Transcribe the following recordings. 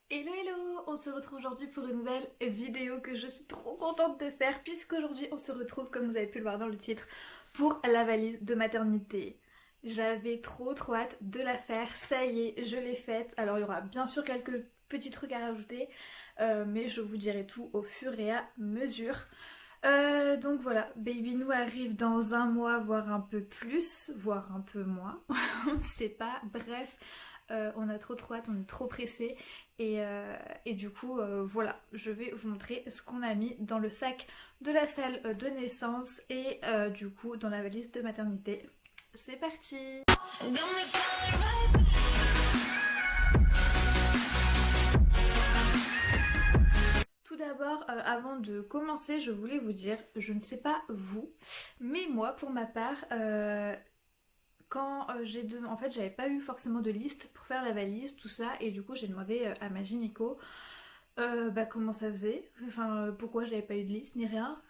Hello hello, on se retrouve aujourd'hui pour une nouvelle vidéo que je suis trop contente de faire puisqu'aujourd'hui on se retrouve, comme vous avez pu le voir dans le titre, pour la valise de maternité. J'avais trop hâte de la faire, ça y est, je l'ai faite. Alors il y aura bien sûr quelques petits trucs à rajouter, mais je vous dirai tout au fur et à mesure. Donc voilà, Baby Nous arrive dans un mois, voire un peu plus, voire un peu moins, on ne sait pas. Bref, on a trop hâte, on est trop pressé et du coup voilà, je vais vous montrer ce qu'on a mis dans le sac de la salle de naissance et du coup dans la valise de maternité. C'est parti! Tout d'abord, avant de commencer, je voulais vous dire, je ne sais pas vous, mais moi pour ma part, quand en fait j'avais pas eu forcément de liste pour faire la valise, tout ça, et du coup j'ai demandé à ma gynéco comment ça faisait, enfin pourquoi j'avais pas eu de liste ni rien.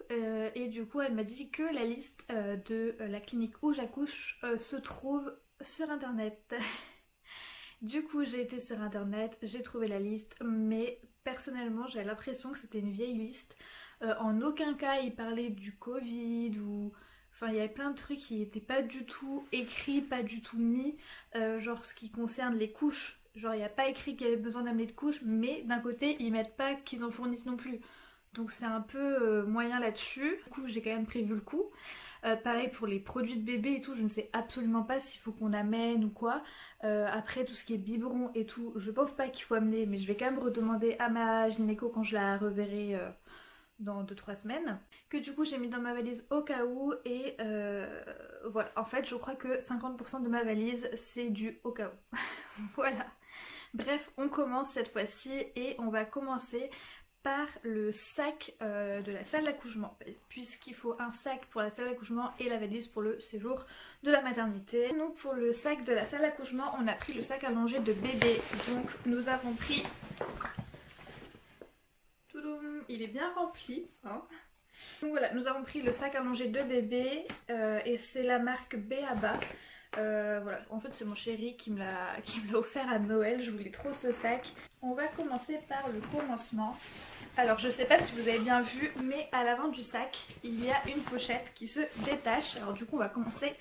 Et du coup elle m'a dit que la liste de la clinique où j'accouche se trouve sur internet. Du coup j'ai été sur internet, j'ai trouvé la liste, mais personnellement j'avais l'impression que c'était une vieille liste. En aucun cas il parlait du Covid ou... Enfin, il y avait plein de trucs qui n'étaient pas du tout écrits, pas du tout mis. Genre ce qui concerne les couches. Genre, il n'y a pas écrit qu'il y avait besoin d'amener de couches, mais d'un côté, ils mettent pas qu'ils en fournissent non plus. Donc c'est un peu moyen là-dessus. Du coup, j'ai quand même prévu le coup. Pareil pour les produits de bébé et tout, je ne sais absolument pas s'il faut qu'on amène ou quoi. Après, tout ce qui est biberon et tout, je pense pas qu'il faut amener, mais je vais quand même redemander à ma gynéco quand je la reverrai dans 2-3 semaines, que du coup j'ai mis dans ma valise au cas où et voilà, en fait je crois que 50% de ma valise c'est du au cas où. Voilà, bref, on commence cette fois-ci et on va commencer par le sac de la salle d'accouchement, puisqu'il faut un sac pour la salle d'accouchement et la valise pour le séjour de la maternité. Nous, pour le sac de la salle d'accouchement, on a pris le sac à manger de bébé, donc nous avons pris... Touloum, il est bien rempli, hein. Donc voilà, nous avons pris le sac à manger de bébé et c'est la marque Béaba. Voilà, en fait c'est mon chéri qui me l'a offert à Noël, je voulais trop ce sac. On va commencer par le commencement. Alors je sais pas si vous avez bien vu, mais à l'avant du sac, il y a une pochette qui se détache. Alors du coup on va commencer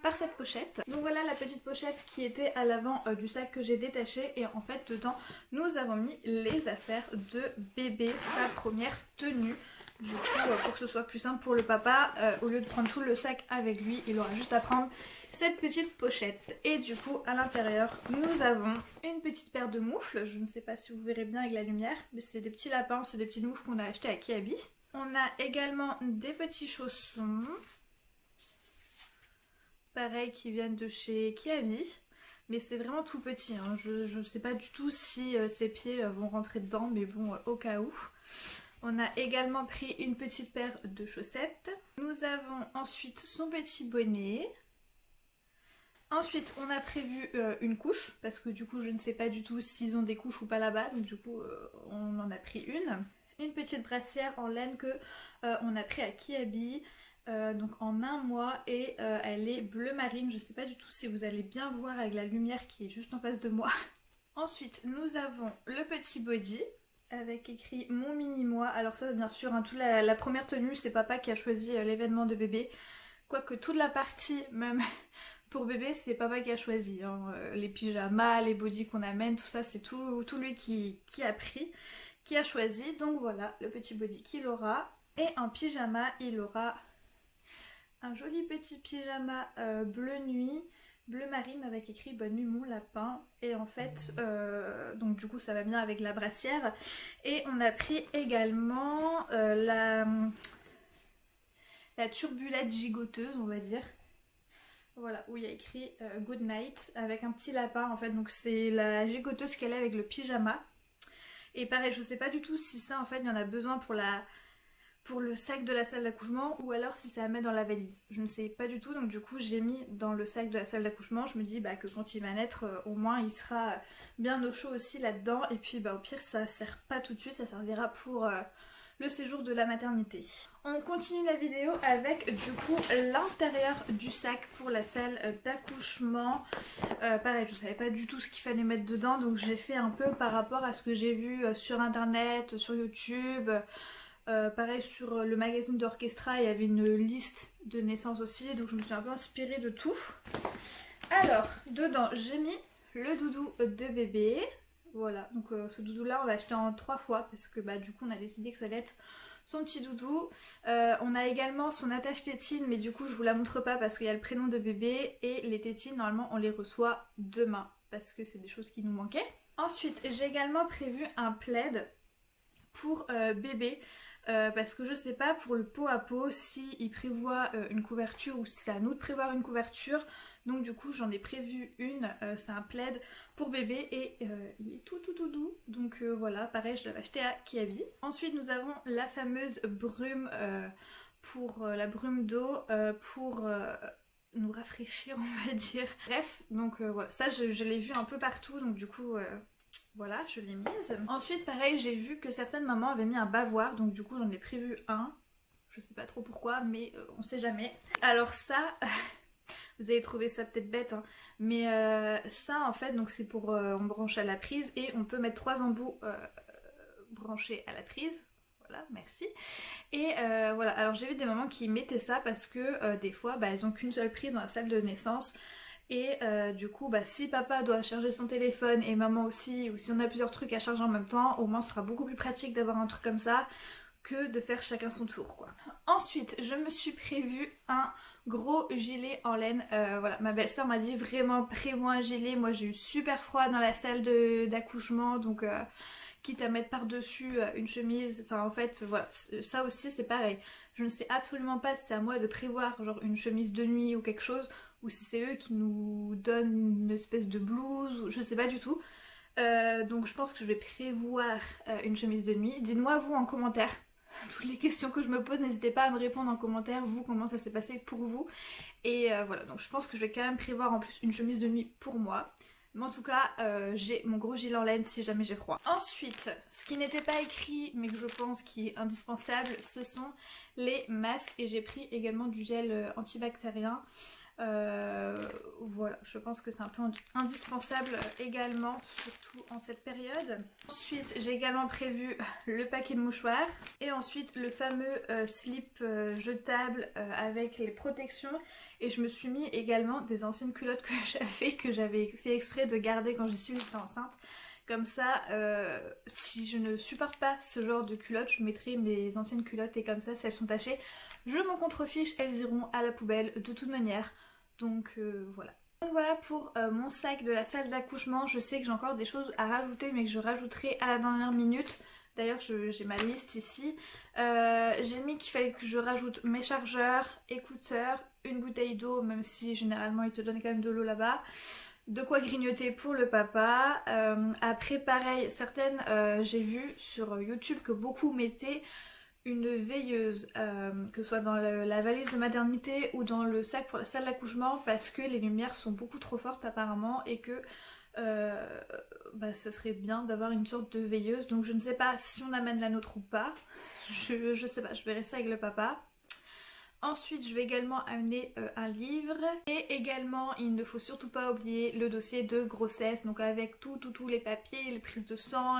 par cette pochette. Donc voilà la petite pochette qui était à l'avant du sac que j'ai détaché et en fait dedans nous avons mis les affaires de bébé, sa première tenue. Du coup, pour que ce soit plus simple pour le papa, au lieu de prendre tout le sac avec lui, il aura juste à prendre cette petite pochette. Et du coup, à l'intérieur, nous avons une petite paire de moufles. Je ne sais pas si vous verrez bien avec la lumière, mais c'est des petits lapins, c'est des petites moufles qu'on a achetées à Kiabi. On a également des petits chaussons, pareil, qui viennent de chez Kiabi. Mais c'est vraiment tout petit, hein. Je ne sais pas du tout si ses pieds vont rentrer dedans, mais bon, au cas où. On a également pris une petite paire de chaussettes. Nous avons ensuite son petit bonnet. Ensuite, on a prévu une couche, parce que du coup, je ne sais pas du tout s'ils ont des couches ou pas là-bas. Donc du coup, on en a pris une. Une petite brassière en laine que on a pris à Kiabi. Donc en un mois et elle est bleu marine. Je ne sais pas du tout si vous allez bien voir avec la lumière qui est juste en face de moi. Ensuite, nous avons le petit body avec écrit mon mini moi. Alors ça bien sûr, hein, toute la première tenue c'est papa qui a choisi l'événement de bébé. Quoique toute la partie même pour bébé c'est papa qui a choisi, hein. Les pyjamas, les bodys qu'on amène, tout ça c'est tout lui qui a pris, qui a choisi. Donc voilà le petit body qu'il aura. Et en pyjama il aura un joli petit pyjama bleu nuit, bleu marine avec écrit bonne nuit mon lapin. Et en fait donc du coup ça va bien avec la brassière. Et on a pris également la turbulette gigoteuse, on va dire. Voilà, où il y a écrit good night avec un petit lapin en fait. Donc c'est la gigoteuse qu'elle a avec le pyjama. Et pareil, je sais pas du tout si ça en fait il y en a besoin pour le sac de la salle d'accouchement ou alors si ça à mettre dans la valise. Je ne sais pas du tout, donc du coup j'ai mis dans le sac de la salle d'accouchement. Je me dis que quand il va naître, au moins il sera bien au chaud aussi là-dedans. Et puis au pire ça sert pas tout de suite, ça servira pour le séjour de la maternité. On continue la vidéo avec du coup l'intérieur du sac pour la salle d'accouchement. Pareil, je savais pas du tout ce qu'il fallait mettre dedans, donc j'ai fait un peu par rapport à ce que j'ai vu sur internet, sur YouTube. Pareil, sur le magazine d'Orchestra, il y avait une liste de naissances aussi, donc je me suis un peu inspirée de tout. Alors, dedans, j'ai mis le doudou de bébé. Voilà, donc ce doudou là on l'a acheté en 3 fois parce que du coup on a décidé que ça allait être son petit doudou. On a également son attache tétine, mais du coup je vous la montre pas parce qu'il y a le prénom de bébé, et les tétines normalement on les reçoit demain parce que c'est des choses qui nous manquaient. Ensuite j'ai également prévu un plaid pour bébé. Parce que je sais pas pour le pot à pot si il prévoit une couverture ou si c'est à nous de prévoir une couverture. Donc du coup j'en ai prévu une, c'est un plaid pour bébé et il est tout doux. Donc voilà, pareil, je l'avais acheté à Kiabi. Ensuite nous avons la fameuse brume pour la brume d'eau pour nous rafraîchir, on va dire. Bref, donc voilà, ça je l'ai vu un peu partout, donc du coup voilà, je l'ai mise. Ensuite, pareil, j'ai vu que certaines mamans avaient mis un bavoir, donc du coup j'en ai prévu un. Je sais pas trop pourquoi, mais on sait jamais. Alors ça, vous allez trouver ça peut-être bête, hein, mais ça en fait, donc c'est pour on branche à la prise et on peut mettre 3 embouts branchés à la prise. Voilà, merci. Et voilà, alors j'ai vu des mamans qui mettaient ça parce que des fois, elles ont qu'une seule prise dans la salle de naissance. Et du coup si papa doit charger son téléphone et maman aussi, ou si on a plusieurs trucs à charger en même temps, au moins ce sera beaucoup plus pratique d'avoir un truc comme ça que de faire chacun son tour quoi. Ensuite je me suis prévu un gros gilet en laine. Voilà, ma belle-sœur m'a dit vraiment prévois un gilet. Moi j'ai eu super froid dans la salle d'accouchement, donc quitte à mettre par dessus une chemise, enfin en fait voilà, ça aussi c'est pareil. Je ne sais absolument pas si c'est à moi de prévoir genre une chemise de nuit ou quelque chose, ou si c'est eux qui nous donnent une espèce de blouse, ou je sais pas du tout. Donc je pense que je vais prévoir une chemise de nuit. Dites-moi vous en commentaire toutes les questions que je me pose, n'hésitez pas à me répondre en commentaire, vous, comment ça s'est passé pour vous. Et voilà, donc je pense que je vais quand même prévoir en plus une chemise de nuit pour moi. Mais en tout cas, j'ai mon gros gilet en laine si jamais j'ai froid. Ensuite, ce qui n'était pas écrit, mais que je pense qui est indispensable, ce sont les masques. Et j'ai pris également du gel antibactérien. Voilà, je pense que c'est un peu indispensable également, surtout en cette période. Ensuite, j'ai également prévu le paquet de mouchoirs. Et ensuite, le fameux slip jetable avec les protections. Et je me suis mis également des anciennes culottes que j'avais fait exprès de garder quand j'ai su que j'étais enceinte. Comme ça, si je ne supporte pas ce genre de culottes, je mettrai mes anciennes culottes et comme ça, si elles sont tachées, je m'en contrefiche, elles iront à la poubelle de toute manière. Donc voilà. Donc voilà pour mon sac de la salle d'accouchement. Je sais que j'ai encore des choses à rajouter, mais que je rajouterai à la dernière minute. D'ailleurs j'ai ma liste ici. J'ai mis qu'il fallait que je rajoute mes chargeurs, écouteurs, une bouteille d'eau, même si généralement ils te donnent quand même de l'eau là-bas. De quoi grignoter pour le papa. Après pareil, certaines j'ai vu sur YouTube que beaucoup mettaient une veilleuse, que ce soit dans la valise de maternité ou dans le sac pour la salle d'accouchement, parce que les lumières sont beaucoup trop fortes apparemment et que ça serait bien d'avoir une sorte de veilleuse. Donc je ne sais pas si on amène la nôtre ou pas, je sais pas, je verrai ça avec le papa. Ensuite je vais également amener un livre, et également il ne faut surtout pas oublier le dossier de grossesse, donc avec tous les papiers, les prises de sang,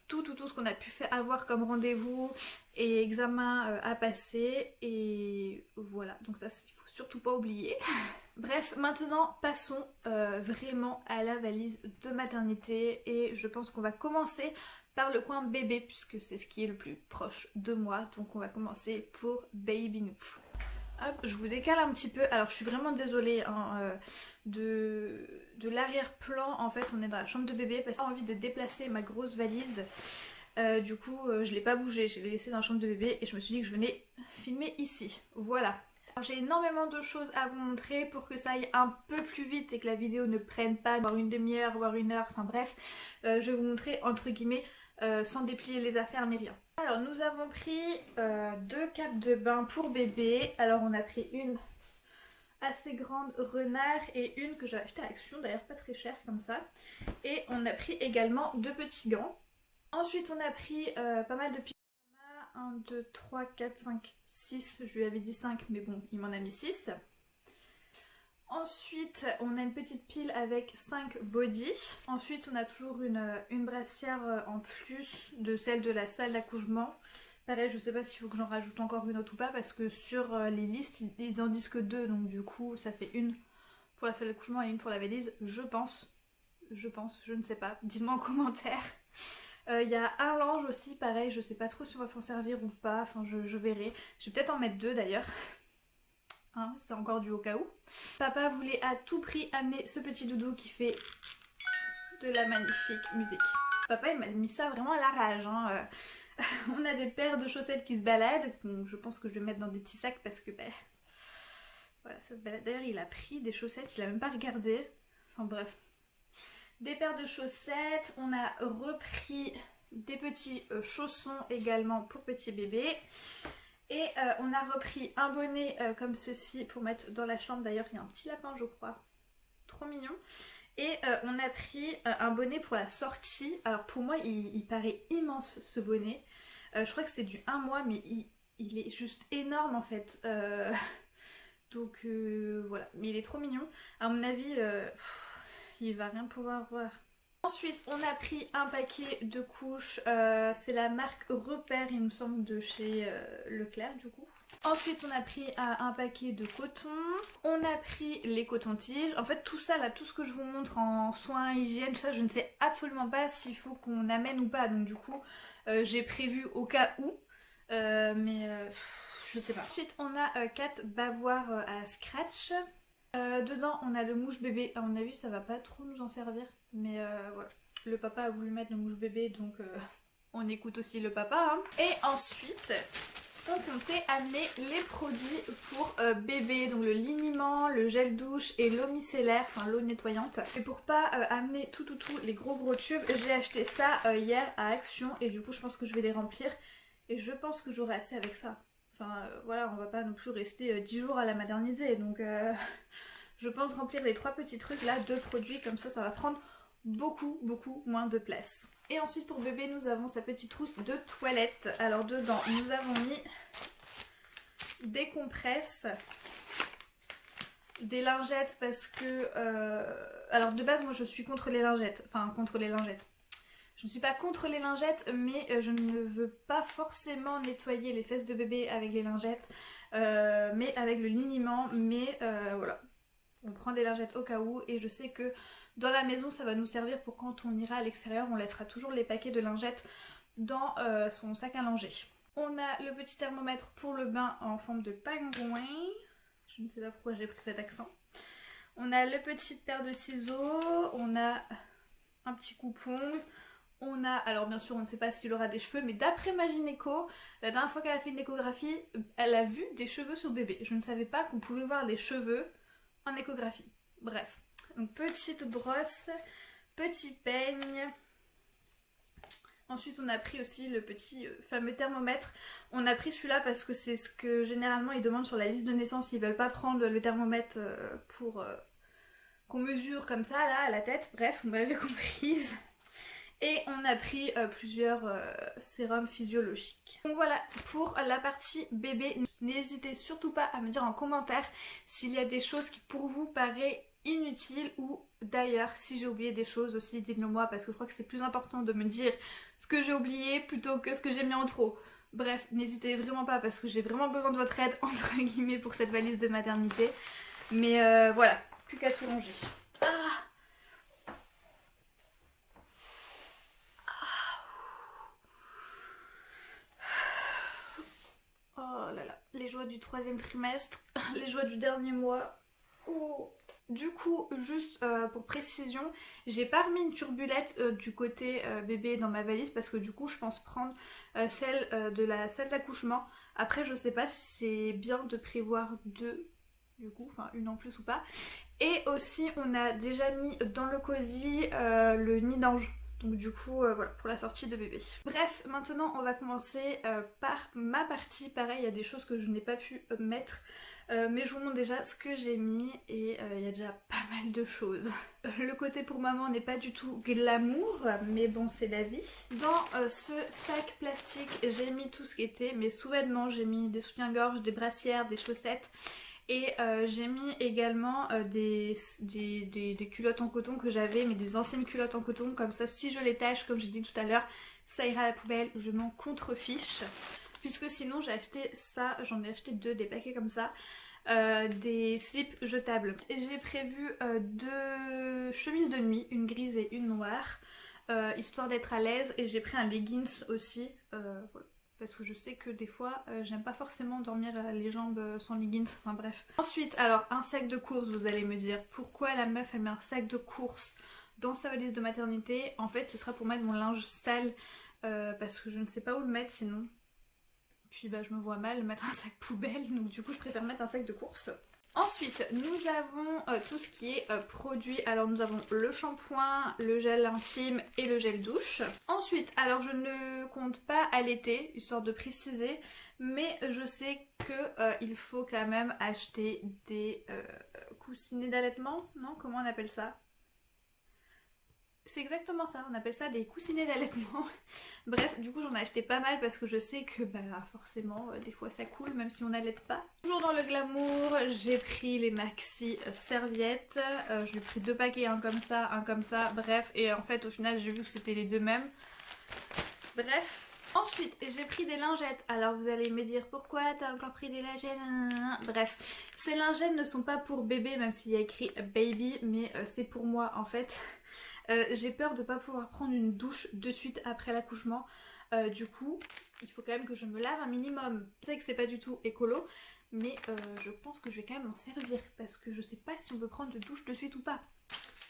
tout ce qu'on a pu avoir comme rendez-vous et examen à passer, et voilà, donc ça il faut surtout pas oublier. Bref, maintenant passons vraiment à la valise de maternité, et je pense qu'on va commencer par le coin bébé puisque c'est ce qui est le plus proche de moi, donc on va commencer pour Baby Nous. Hop, je vous décale un petit peu, alors je suis vraiment désolée hein, de l'arrière-plan. En fait on est dans la chambre de bébé parce que j'ai envie de déplacer ma grosse valise. Du coup je l'ai pas bougée, je l'ai laissée dans la chambre de bébé et je me suis dit que je venais filmer ici. Voilà. J'ai énormément de choses à vous montrer pour que ça aille un peu plus vite et que la vidéo ne prenne pas voire une demi-heure, voire une heure, enfin bref. Je vais vous montrer entre guillemets sans déplier les affaires ni rien. Alors nous avons pris 2 capes de bain pour bébé. Alors on a pris une assez grande renard et une que j'ai achetée à Action, d'ailleurs pas très chère comme ça. Et on a pris également 2 petits gants. Ensuite on a pris pas mal de pyjamas, 1, 2, 3, 4, 5, 6. Je lui avais dit 5 mais bon il m'en a mis 6. Ensuite on a une petite pile avec 5 body. Ensuite on a toujours une brassière en plus de celle de la salle d'accouchement. Pareil je sais pas s'il faut que j'en rajoute encore une autre ou pas parce que sur les listes ils en disent que 2 donc du coup ça fait une pour la salle d'accouchement et une pour la valise je pense, je ne sais pas, dites-moi en commentaire. Il y a un linge aussi, pareil, je sais pas trop si on va s'en servir ou pas, enfin je verrai. Je vais peut-être en mettre 2 d'ailleurs. Hein, c'est encore du au cas où. Papa voulait à tout prix amener ce petit doudou qui fait de la magnifique musique. Papa il m'a mis ça vraiment à la rage. Hein. On a des paires de chaussettes qui se baladent, donc je pense que je vais mettre dans des petits sacs parce que ben, voilà, ça se balade. D'ailleurs il a pris des chaussettes, il a même pas regardé. Enfin bref. Des paires de chaussettes, on a repris des petits chaussons également pour petit bébé. Et on a repris un bonnet comme ceci pour mettre dans la chambre. D'ailleurs il y a un petit lapin je crois, trop mignon. Et on a pris un bonnet pour la sortie. Alors pour moi il paraît immense ce bonnet. Je crois que c'est du 1 mois mais il est juste énorme en fait. Donc voilà, mais il est trop mignon. À mon avis... il va rien pouvoir voir. Ensuite on a pris un paquet de couches, c'est la marque Repère il me semble de chez Leclerc du coup. Ensuite on a pris un paquet de coton, on a pris les cotons-tiges, en fait tout ça là, tout ce que je vous montre en soins, hygiène, tout ça je ne sais absolument pas s'il faut qu'on amène ou pas donc du coup j'ai prévu au cas où, je sais pas. Ensuite on a 4 bavoirs à scratch. Dedans on a le mouche bébé, à mon avis ça va pas trop nous en servir mais voilà, le papa a voulu mettre le mouche bébé donc on écoute aussi le papa hein. Et ensuite on comptait amener les produits pour bébé, donc le liniment, le gel douche et l'eau micellaire, enfin l'eau nettoyante. Et pour pas amener tout les gros tubes, j'ai acheté ça hier à Action et du coup je pense que je vais les remplir et je pense que j'aurai assez avec ça. Enfin voilà, on va pas non plus rester 10 jours à la maternité donc je pense remplir les 3 petits trucs là de produits comme ça va prendre beaucoup moins de place. Et ensuite pour bébé nous avons sa petite trousse de toilette. Alors dedans nous avons mis des compresses, des lingettes parce que alors de base moi je suis contre les lingettes, je ne suis pas contre les lingettes mais je ne veux pas forcément nettoyer les fesses de bébé avec les lingettes mais avec le liniment, mais voilà, on prend des lingettes au cas où et je sais que dans la maison ça va nous servir pour quand on ira à l'extérieur, on laissera toujours les paquets de lingettes dans son sac à langer. On a le petit thermomètre pour le bain en forme de pingouin, je ne sais pas pourquoi j'ai pris cet accent. On a le petite paire de ciseaux, on a un petit coupon. On a, alors bien sûr on ne sait pas s'il aura des cheveux, mais d'après ma gynéco, la dernière fois qu'elle a fait une échographie, elle a vu des cheveux sur bébé. Je ne savais pas qu'on pouvait voir les cheveux en échographie. Bref, donc petite brosse, petit peigne. Ensuite on a pris aussi le petit fameux thermomètre. On a pris celui-là parce que c'est ce que généralement ils demandent sur la liste de naissance. Ils veulent pas prendre le thermomètre pour qu'on mesure comme ça là à la tête. Bref, vous m'avez comprise. Et on a pris plusieurs sérums physiologiques. Donc voilà pour la partie bébé. N'hésitez surtout pas à me dire en commentaire s'il y a des choses qui pour vous paraissent inutiles ou d'ailleurs si j'ai oublié des choses aussi dites-le moi parce que je crois que c'est plus important de me dire ce que j'ai oublié plutôt que ce que j'ai mis en trop. Bref, n'hésitez vraiment pas parce que j'ai vraiment besoin de votre aide entre guillemets pour cette valise de maternité. Mais voilà, plus qu'à tout ranger. Oh là là, les joies du 3e trimestre, les joies du dernier mois. Oh. Du coup, juste pour précision, j'ai pas remis une turbulette du côté bébé dans ma valise parce que du coup je pense prendre celle de la salle d'accouchement. Après je sais pas si c'est bien de prévoir 2 du coup, enfin une en plus ou pas. Et aussi on a déjà mis dans le cosy le nid d'ange. Donc du coup voilà pour la sortie de bébé. Bref, maintenant on va commencer par ma partie. Pareil, il y a des choses que je n'ai pas pu mettre Mais je vous montre déjà ce que j'ai mis et il y a déjà pas mal de choses. Le côté pour maman n'est pas du tout glamour, mais bon c'est la vie. Dans ce sac plastique j'ai mis tout ce qui était mes sous-vêtements, j'ai mis des soutiens-gorge, des brassières, des chaussettes. Et j'ai mis également des culottes en coton que j'avais, mais des anciennes culottes en coton, comme ça si je les tâche, comme j'ai dit tout à l'heure, ça ira à la poubelle, je m'en contrefiche. Puisque sinon j'ai acheté ça, j'en ai acheté deux, des paquets comme ça, des slips jetables. Et j'ai prévu deux chemises de nuit, une grise et une noire, histoire d'être à l'aise. Et j'ai pris un leggings aussi, voilà. Parce que je sais que des fois j'aime pas forcément dormir les jambes sans leggings, enfin bref. Ensuite, alors un sac de course, vous allez me dire pourquoi la meuf elle met un sac de course dans sa valise de maternité. En fait ce sera pour mettre mon linge sale parce que je ne sais pas où le mettre sinon. Puis bah je me vois mal mettre un sac poubelle, donc du coup je préfère mettre un sac de course. Ensuite, nous avons tout ce qui est produit. Alors nous avons le shampoing, le gel intime et le gel douche. Ensuite, alors je ne compte pas allaiter, histoire de préciser, mais je sais que il faut quand même acheter des coussinets d'allaitement, non? Comment on appelle ça? C'est exactement ça, on appelle ça des coussinets d'allaitement. Bref, du coup j'en ai acheté pas mal parce que je sais que bah forcément des fois ça coule même si on n'allaite pas. Toujours dans le glamour, j'ai pris les maxi serviettes. J'ai pris deux paquets, un comme ça, bref. Et en fait au final j'ai vu que c'était les deux mêmes. Bref. Ensuite j'ai pris des lingettes. Alors vous allez me dire pourquoi t'as encore pris des lingettes? Bref, ces lingettes ne sont pas pour bébé même s'il y a écrit baby, mais c'est pour moi en fait. J'ai peur de ne pas pouvoir prendre une douche de suite après l'accouchement. Du coup, il faut quand même que je me lave un minimum. Je sais que c'est pas du tout écolo, mais je pense que je vais quand même m'en servir parce que je sais pas si on peut prendre de douche de suite ou pas.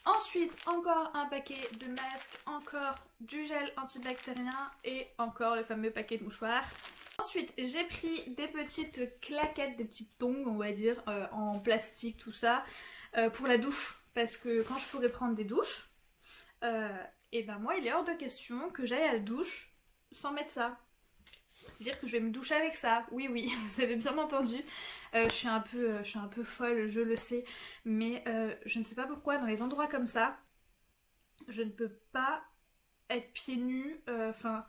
Ensuite, encore un paquet de masques, encore du gel antibactérien et encore le fameux paquet de mouchoirs. Ensuite, j'ai pris des petites claquettes, des petites tongs, on va dire, en plastique, tout ça, pour la douche. Parce que quand je pourrais prendre des douches, et ben moi il est hors de question que j'aille à la douche sans mettre ça. C'est-à-dire que je vais me doucher avec ça. Oui oui, vous avez bien entendu. Je suis un peu folle, je le sais. Mais je ne sais pas pourquoi dans les endroits comme ça, je ne peux pas être pieds nus. Enfin,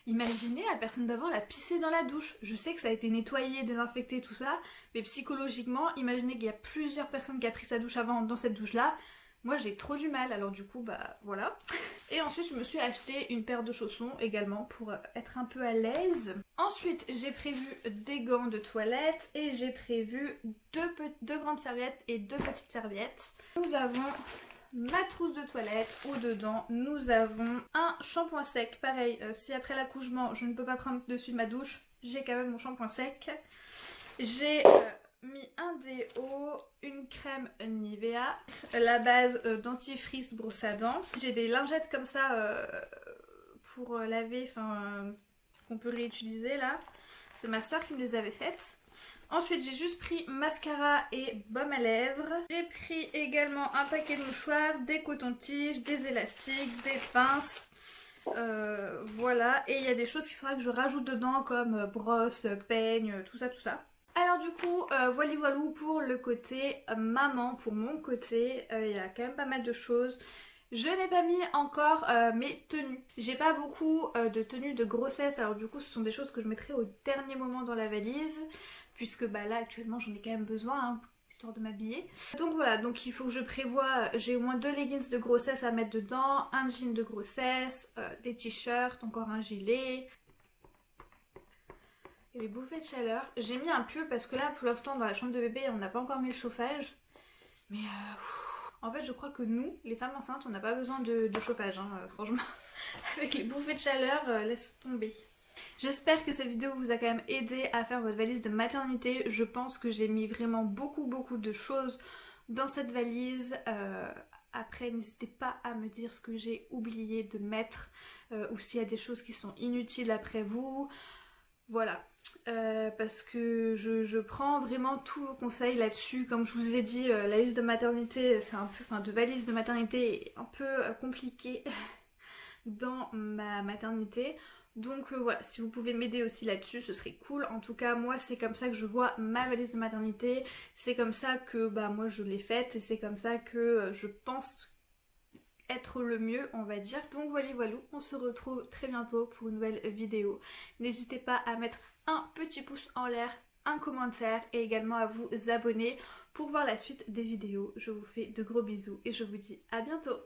imaginez la personne d'avant elle a pissé dans la douche. Je sais que ça a été nettoyé, désinfecté, tout ça. Mais psychologiquement, imaginez qu'il y a plusieurs personnes qui ont pris sa douche avant dans cette douche-là. Moi j'ai trop du mal, alors du coup bah voilà. Et ensuite je me suis acheté une paire de chaussons également pour être un peu à l'aise. Ensuite j'ai prévu des gants de toilette et j'ai prévu deux grandes serviettes et deux petites serviettes. Nous avons ma trousse de toilette, où dedans nous avons un shampoing sec. Pareil, si après l'accouchement je ne peux pas prendre dessus de ma douche, j'ai quand même mon shampoing sec. J'ai mis un déo, une crème Nivea, la base dentifrice brosse à dents. J'ai des lingettes comme ça pour laver, enfin qu'on peut réutiliser là. C'est ma soeur qui me les avait faites. Ensuite j'ai juste pris mascara et baume à lèvres. J'ai pris également un paquet de mouchoirs, des cotons-tiges, des élastiques, des pinces. Voilà, et il y a des choses qu'il faudra que je rajoute dedans comme brosse, peigne, tout ça tout ça. Alors du coup, voilà pour le côté maman, pour mon côté, il y a quand même pas mal de choses. Je n'ai pas mis encore mes tenues. J'ai pas beaucoup de tenues de grossesse, alors du coup ce sont des choses que je mettrai au dernier moment dans la valise, puisque bah là actuellement j'en ai quand même besoin, hein, histoire de m'habiller. Donc voilà, donc il faut que je prévoie, j'ai au moins deux leggings de grossesse à mettre dedans, un jean de grossesse, des t-shirts, encore un gilet. Et les bouffées de chaleur. J'ai mis un pull parce que là pour l'instant dans la chambre de bébé on n'a pas encore mis le chauffage. Mais en fait je crois que nous, les femmes enceintes, on n'a pas besoin de chauffage hein, franchement. Avec les bouffées de chaleur, laisse tomber. J'espère que cette vidéo vous a quand même aidé à faire votre valise de maternité. Je pense que j'ai mis vraiment beaucoup de choses dans cette valise. Après n'hésitez pas à me dire ce que j'ai oublié de mettre ou s'il y a des choses qui sont inutiles après vous. Voilà, parce que je prends vraiment tous vos conseils là-dessus. Comme je vous ai dit, la liste de maternité, c'est un peu, enfin de valise de maternité est un peu compliquée. dans ma maternité. Donc voilà, si vous pouvez m'aider aussi là-dessus, ce serait cool. En tout cas, moi, c'est comme ça que je vois ma valise de maternité. C'est comme ça que bah, moi, je l'ai faite. Et c'est comme ça que je pense être le mieux, on va dire. Donc voilà, voilà, on se retrouve très bientôt pour une nouvelle vidéo. N'hésitez pas à mettre un petit pouce en l'air, un commentaire et également à vous abonner pour voir la suite des vidéos. Je vous fais de gros bisous et je vous dis à bientôt.